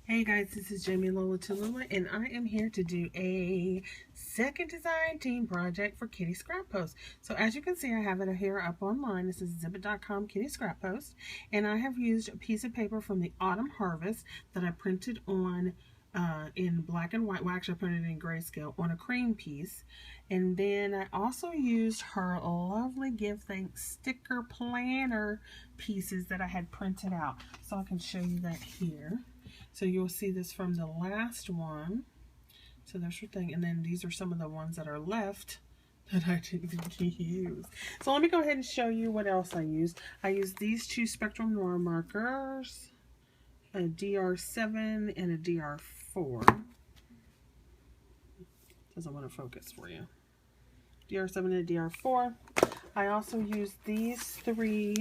Hey guys, this is Jamie Lola Tallulah, and I am here to do a second design team project for Kitty Scrap Post. So as you can see, I have it here up online. This is Zippit.com Kitty Scrap Post, and I have used a piece of paper from the Autumn Harvest that I printed on in black and white. Well, actually, I printed it in grayscale on a cream piece, and then I also used her lovely Give Thanks sticker planner pieces that I had printed out. So I can show you that here. So you'll see this from the last one. So there's your thing. And then these are some of the ones that are left that I didn't use. So let me go ahead and show you what else I used. I used these two Spectrum Noir markers, a DR7 and a DR4. Doesn't want to focus for you. DR7 and a DR4. I also used these three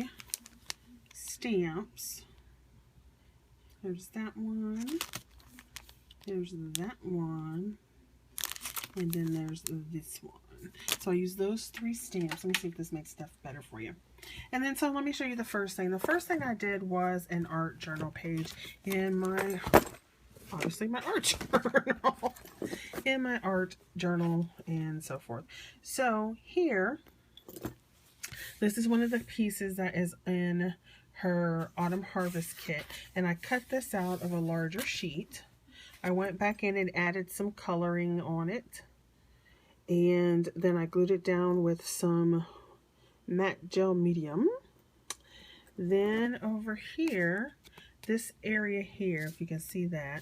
stamps. There's that one, there's that one, and then there's this one. So I use those three stamps. Let me see if this makes stuff better for you. And then, so let me show you the first thing. The first thing I did was an art journal page in my, obviously my art journal, in my art journal and so forth. So here, this is one of the pieces that is in her Autumn Harvest kit, and I cut this out of a larger sheet. I went back in and added some coloring on it, and then I glued it down with some matte gel medium. Then over here, this area here, if you can see that,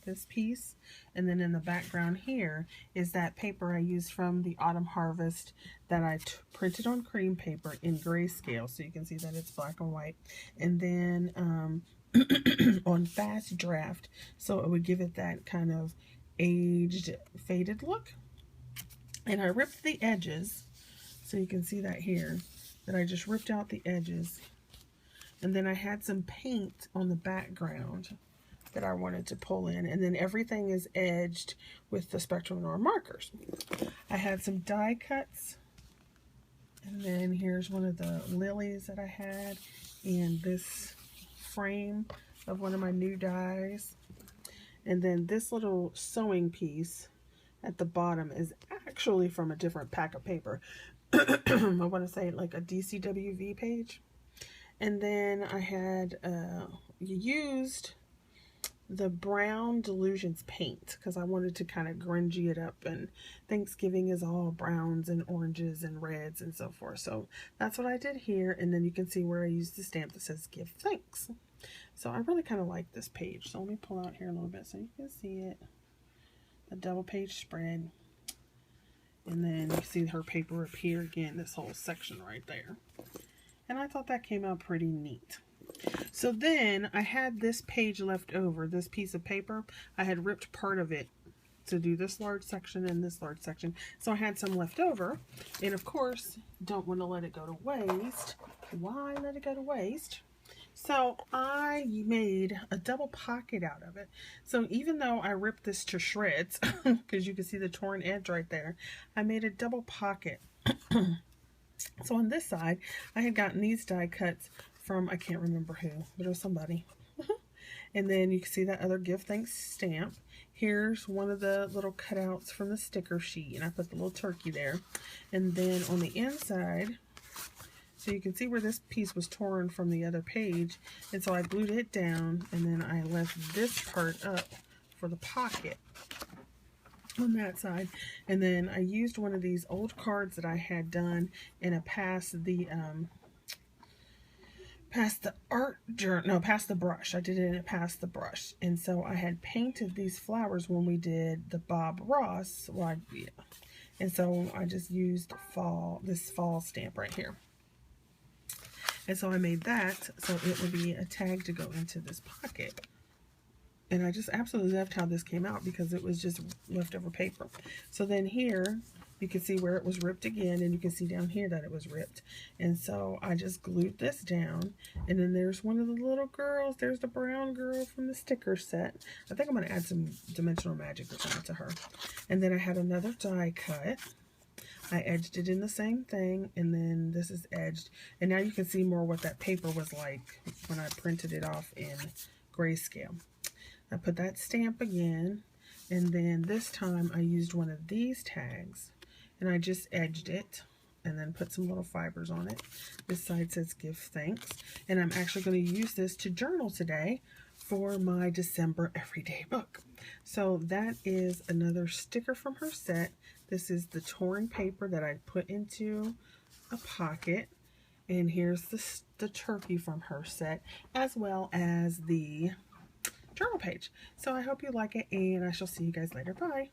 this piece, and then in the background here is that paper I used from the Autumn Harvest that I printed on cream paper in grayscale, so you can see that it's black and white, and then on fast draft, so it would give it that kind of aged, faded look. And I ripped the edges, so you can see that here, that I just ripped out the edges, and then I had some paint on the background that I wanted to pull in, and then everything is edged with the Spectrum Noir markers. I had some die cuts, and then here's one of the lilies that I had in this frame of one of my new dies, and then this little sewing piece at the bottom is actually from a different pack of paper. I want to say like a DCWV page. And then I had used the brown Delusions paint because I wanted to kind of grungy it up, and Thanksgiving is all browns and oranges and reds and so forth. So that's what I did here, and then you can see where I used the stamp that says Give Thanks. So I really kind of like this page. So let me pull out here a little bit so you can see it. A double page spread. And then you see her paper up here again, this whole section right there. And I thought that came out pretty neat. So then I had this page left over, this piece of paper. I had ripped part of it to do this large section and this large section. So I had some left over. And of course, don't want to let it go to waste. Why let it go to waste? So I made a double pocket out of it. So even though I ripped this to shreds, because you can see the torn edge right there, I made a double pocket. So on this side, I had gotten these die cuts from, I can't remember who, but it was somebody. And then you can see that other Give Thanks stamp. Here's one of the little cutouts from the sticker sheet, and I put the little turkey there. And then on the inside, so you can see where this piece was torn from the other page, and so I glued it down, and then I left this part up for the pocket on that side. And then I used one of these old cards that I had done in a past the art journal, no, past the brush. I did it in a past the brush, and so I had painted these flowers when we did the Bob Ross. Well, yeah. And so I just used this fall stamp right here. And so I made that so it would be a tag to go into this pocket. And I just absolutely loved how this came out because it was just leftover paper. So then here, you can see where it was ripped again, and you can see down here that it was ripped. And so I just glued this down, and then there's one of the little girls. There's the brown girl from the sticker set. I think I'm going to add some dimensional magic or something to her. And then I had another die cut. I edged it in the same thing, and then this is edged. And now you can see more what that paper was like when I printed it off in grayscale. I put that stamp again, and then this time I used one of these tags, and I just edged it and then put some little fibers on it. This side says give thanks, and I'm actually going to use this to journal today for my December everyday book. So that is another sticker from her set. This is the torn paper that I put into a pocket, and here's the turkey from her set, as well as the journal page. So I hope you like it, and I shall see you guys later. Bye.